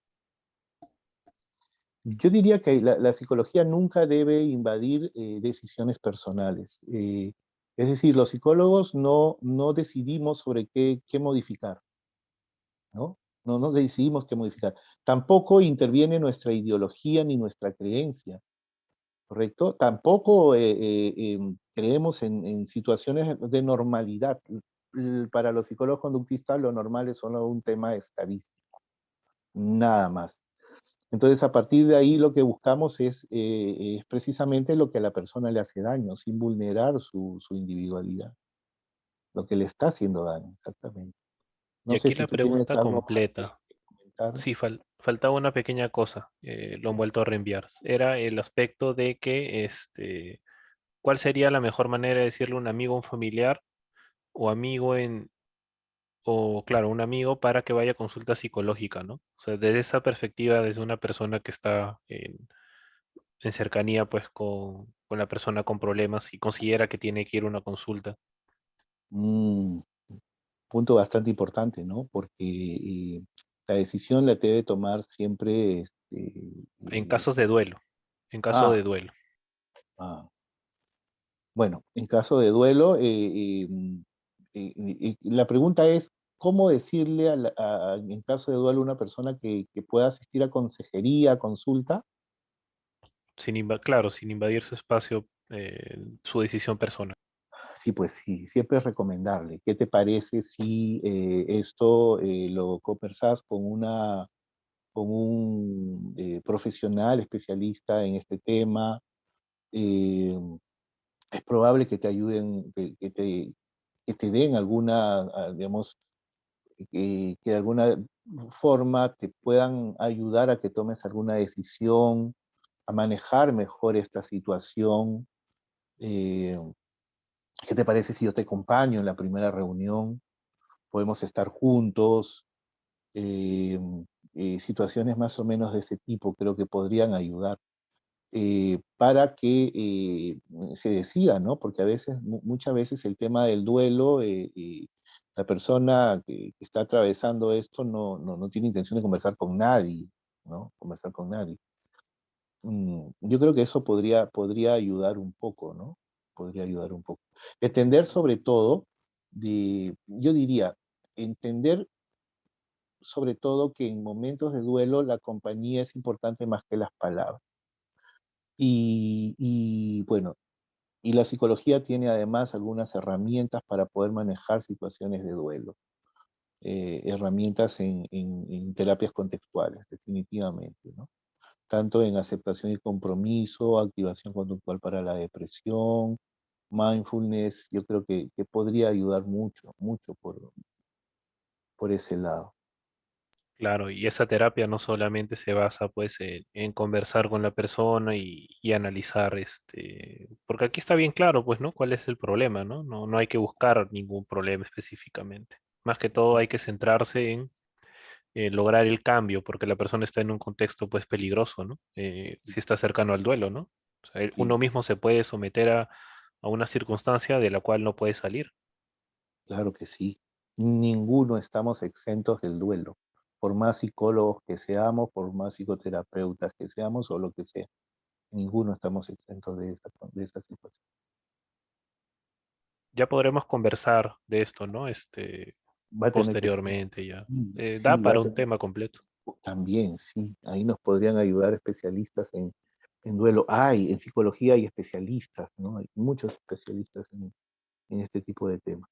Yo diría que la psicología nunca debe invadir decisiones personales. Es decir, los psicólogos no decidimos sobre qué modificar, ¿no? No decidimos qué modificar. Tampoco interviene nuestra ideología ni nuestra creencia, ¿correcto? Tampoco creemos en situaciones de normalidad. Para los psicólogos conductistas lo normal es solo un tema estadístico, nada más. Entonces, a partir de ahí lo que buscamos es precisamente lo que a la persona le hace daño, sin vulnerar su individualidad, lo que le está haciendo daño, exactamente. Y No sé aquí si la tú tienes pregunta algo más completa. que comentar. Sí, faltaba una pequeña cosa, lo han vuelto a reenviar. Era el aspecto de que, ¿cuál sería la mejor manera de decirle a un amigo, un familiar o amigo o claro, un amigo para que vaya a consulta psicológica, ¿no? O sea, desde esa perspectiva, desde una persona que está en cercanía, pues, con la persona con problemas y considera que tiene que ir a una consulta. Mm, punto bastante importante, ¿no? Porque La decisión la debe tomar siempre, En casos de duelo, en caso de ah, duelo. ah, bueno, en caso de duelo, la pregunta es, ¿cómo decirle en caso de duelo a una persona que pueda asistir a consejería, consulta? Claro, sin invadir su espacio, su decisión personal. Sí, pues sí, siempre es recomendable. ¿Qué te parece si esto lo conversas con un profesional especialista en este tema? Eh, es probable que te ayuden, que te den alguna, digamos, que de alguna forma te puedan ayudar a que tomes alguna decisión, a manejar mejor esta situación. Eh, ¿Qué te parece si yo te acompaño en la primera reunión? Podemos estar juntos. eh, Situaciones más o menos de ese tipo creo que podrían ayudar para que se decida, ¿no? Porque a veces, muchas veces el tema del duelo, la persona que está atravesando esto no tiene intención de conversar con nadie, ¿no? Conversar con nadie. Yo creo que eso podría ayudar un poco, ¿no? Podría ayudar un poco. Entender sobre todo, yo diría, entender sobre todo que en momentos de duelo la compañía es importante más que las palabras. Bueno, y la psicología tiene además algunas herramientas para poder manejar situaciones de duelo, herramientas en terapias contextuales, definitivamente, ¿no? Tanto en aceptación y compromiso, activación conductual para la depresión, mindfulness, yo creo que podría ayudar mucho, mucho por ese lado. Claro, y esa terapia no solamente se basa pues en conversar con la persona y analizar porque aquí está bien claro pues, ¿no? ¿Cuál es el problema, ¿no? No hay que buscar ningún problema específicamente. Más que todo hay que centrarse en lograr el cambio, porque la persona está en un contexto pues peligroso, ¿no? Si está cercano al duelo, ¿no? O sea, Sí, uno mismo se puede someter a una circunstancia de la cual no puede salir. claro que sí. Ninguno estamos exentos del duelo, por más psicólogos que seamos, por más psicoterapeutas que seamos o lo que sea. Ninguno estamos exentos de esa situación. Ya podremos conversar de esto, ¿no? Va a tener que ser. Posteriormente ya. Da Sí, va para a un tener. tema completo. También, sí. Ahí nos podrían ayudar especialistas en duelo. Hay, en psicología hay especialistas, ¿no? Hay muchos especialistas en este tipo de temas.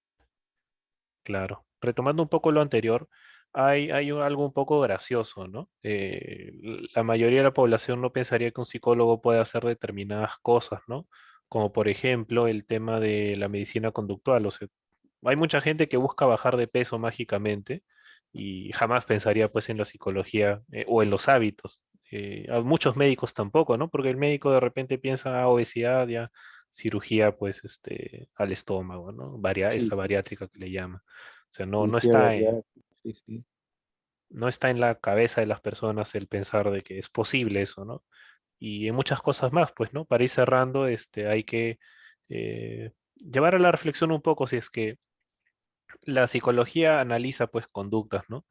Claro. Retomando un poco lo anterior, hay algo un poco gracioso, ¿no? La mayoría de la población no pensaría que un psicólogo puede hacer determinadas cosas, ¿no? Como por ejemplo el tema de la medicina conductual. O sea, hay mucha gente que busca bajar de peso mágicamente y jamás pensaría pues en la psicología o en los hábitos. A muchos médicos tampoco, ¿no? Porque el médico de repente piensa obesidad, ya cirugía pues al estómago, ¿no? Sí, Esta sí, bariátrica que le llama. O sea, cirugía bariátrica, sí, sí. no está en la cabeza de las personas el pensar de que es posible eso, ¿no? Y en muchas cosas más, pues, ¿no? Para ir cerrando, hay que llevar a la reflexión un poco si es que la psicología analiza, pues, conductas, ¿no?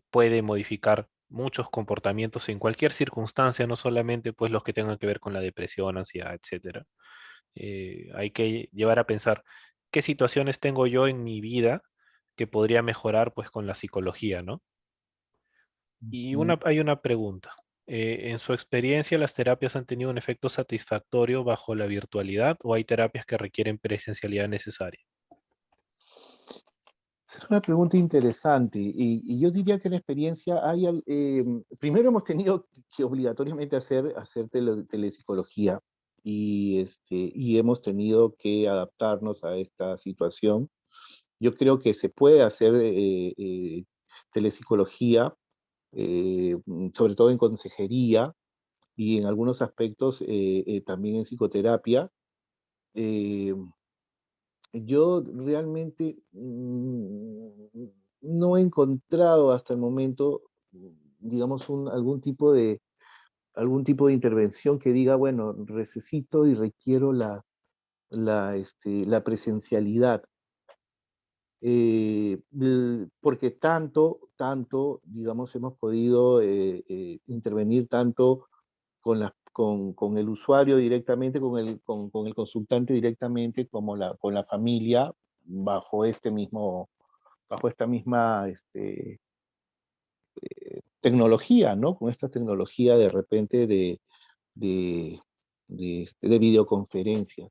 Puede modificar muchos comportamientos en cualquier circunstancia, no solamente, pues, los que tengan que ver con la depresión, ansiedad, etcétera. Hay que llevar a pensar qué situaciones tengo yo en mi vida que podría mejorar, pues, con la psicología, ¿no? Y Ujú. hay una pregunta. ¿En su experiencia las terapias han tenido un efecto satisfactorio bajo la virtualidad o hay terapias que requieren presencialidad necesaria? Esa es una pregunta interesante y yo diría que en la experiencia primero hemos tenido que obligatoriamente hacer telepsicología y hemos tenido que adaptarnos a esta situación. Yo creo que se puede hacer telepsicología, sobre todo en consejería y en algunos aspectos también en psicoterapia. Eh, yo realmente no he encontrado hasta el momento, digamos, algún tipo de intervención que diga, bueno, necesito y requiero la presencialidad. porque digamos, hemos podido intervenir tanto con el usuario directamente, con el consultante directamente, como con la familia, bajo bajo esta misma tecnología, ¿no? Con esta tecnología de repente de, de videoconferencia.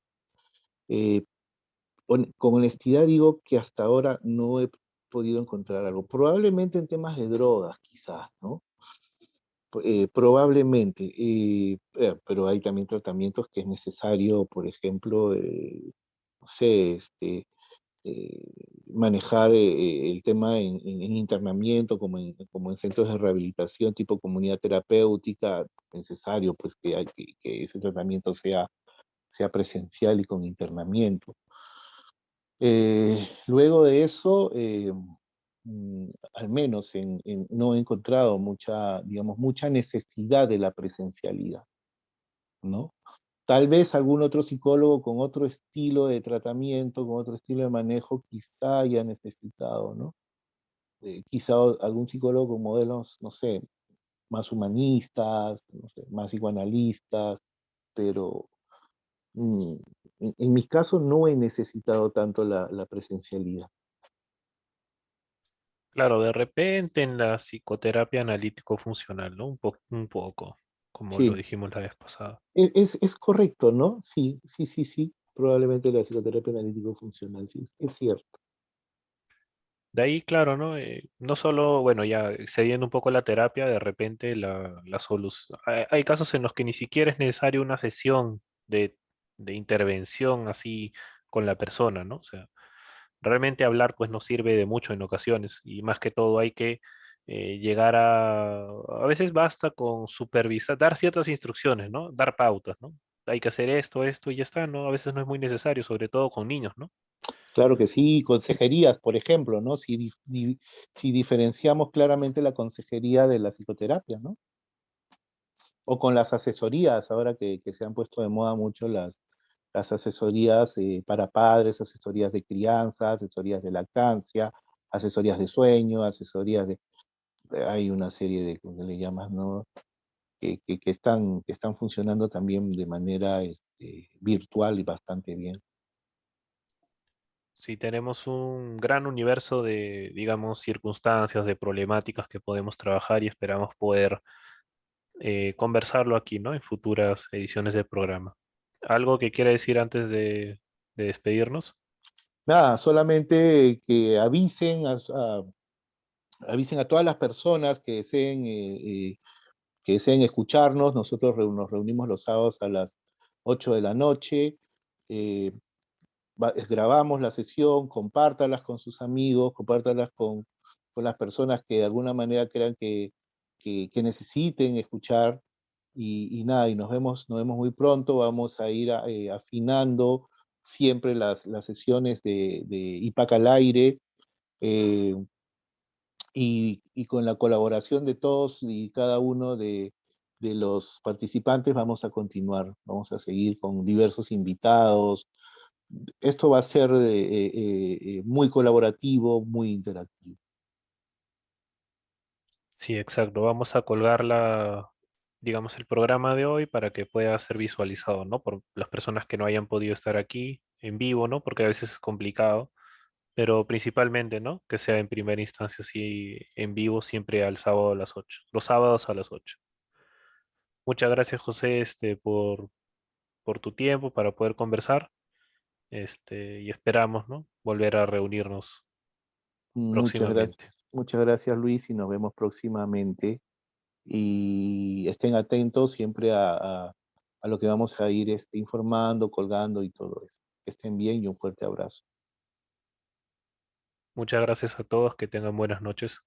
Eh, con honestidad digo que hasta ahora no he podido encontrar algo. Probablemente en temas de drogas, quizás, ¿no? Probablemente, pero hay también tratamientos que es necesario, por ejemplo, no sé, eh, manejar el tema en internamiento, como en centros de rehabilitación tipo comunidad terapéutica, necesario pues que ese tratamiento sea presencial y con internamiento. Luego de eso, al menos no he encontrado digamos, mucha necesidad de la presencialidad, ¿no? Tal vez algún otro psicólogo con otro estilo de tratamiento, con otro estilo de manejo, quizá haya necesitado, ¿no? Quizá algún psicólogo con modelos, no sé, más humanistas, no sé, más psicoanalistas, pero mm, en mi caso no he necesitado tanto la presencialidad. Claro, de repente en la psicoterapia analítico-funcional, ¿no? Un poco, como lo Sí, dijimos la vez pasada. es correcto, ¿no? Sí, sí, sí, sí. Probablemente la psicoterapia analítico funcional, sí, es cierto. De ahí, claro, ¿no? No solo, bueno, ya excediendo un poco la terapia, de repente la solución. Hay casos en los que ni siquiera es necesaria una sesión de intervención así con la persona, ¿no? O sea, realmente hablar pues no sirve de mucho en ocasiones y más que todo hay que llegar a veces basta con supervisar, dar ciertas instrucciones, ¿no? Dar pautas, ¿no? Hay que hacer esto, esto y ya está, ¿no? A veces no es muy necesario, sobre todo con niños, ¿no? Claro que sí, consejerías, por ejemplo, ¿no? Si diferenciamos claramente la consejería de la psicoterapia, ¿no? O con las asesorías, ahora que se han puesto de moda mucho las asesorías para padres, asesorías de crianza, asesorías de lactancia, asesorías de sueño, hay una serie de, ¿cómo se le llamas, no? Que están funcionando también de manera virtual y bastante bien. Sí, tenemos un gran universo de, digamos, circunstancias, de problemáticas que podemos trabajar y esperamos poder conversarlo aquí, ¿no? En futuras ediciones del programa. ¿Algo que quiera decir antes de despedirnos? Nada, solamente que avisen a todas las personas que deseen escucharnos. Nosotros nos reunimos los sábados a las 8 de la noche. eh, Grabamos la sesión, compártalas con sus amigos, compártalas con las personas que de alguna manera crean que necesiten escuchar. Y nada, y nos vemos muy pronto. Vamos a ir afinando siempre las sesiones de IPAC al aire, eh, y con la colaboración de todos y cada uno de los participantes vamos a continuar, vamos a seguir con diversos invitados. Esto va a ser muy colaborativo, muy interactivo. Sí, exacto. Vamos a colgar digamos, el programa de hoy para que pueda ser visualizado, ¿no? Por las personas que no hayan podido estar aquí en vivo, ¿no? Porque a veces es complicado, pero principalmente, ¿no? Que sea en primera instancia, así en vivo, siempre al sábado a las 8, los sábados a las 8. Muchas gracias, José, por tu tiempo para poder conversar, y esperamos, ¿no? Volver a reunirnos próximamente. Muchas gracias Luis y nos vemos próximamente. Y estén atentos siempre a lo que vamos a ir informando, colgando y todo eso. Que estén bien y un fuerte abrazo. Muchas gracias a todos, que tengan buenas noches.